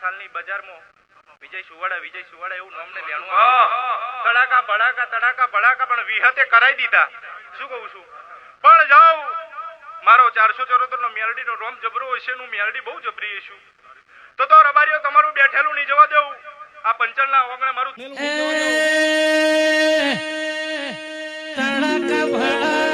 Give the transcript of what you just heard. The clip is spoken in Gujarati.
સાલની બજારમાં વિજય સુવાડા એવું નામને લેણું તડાકા ભડાકા પણ વિહતે કરાઈ દીધા. શું કહું છું? પણ જાઉં મારો 474 નો મેલડી નો રોમ જબરો હશે નું મેલડી બહુ જબરી હશું. તો રબારીઓ તમારું બેઠેલું નહીં જવા દેવું. આ પંચલના ઓગણે મારું તડાકા ભડાકા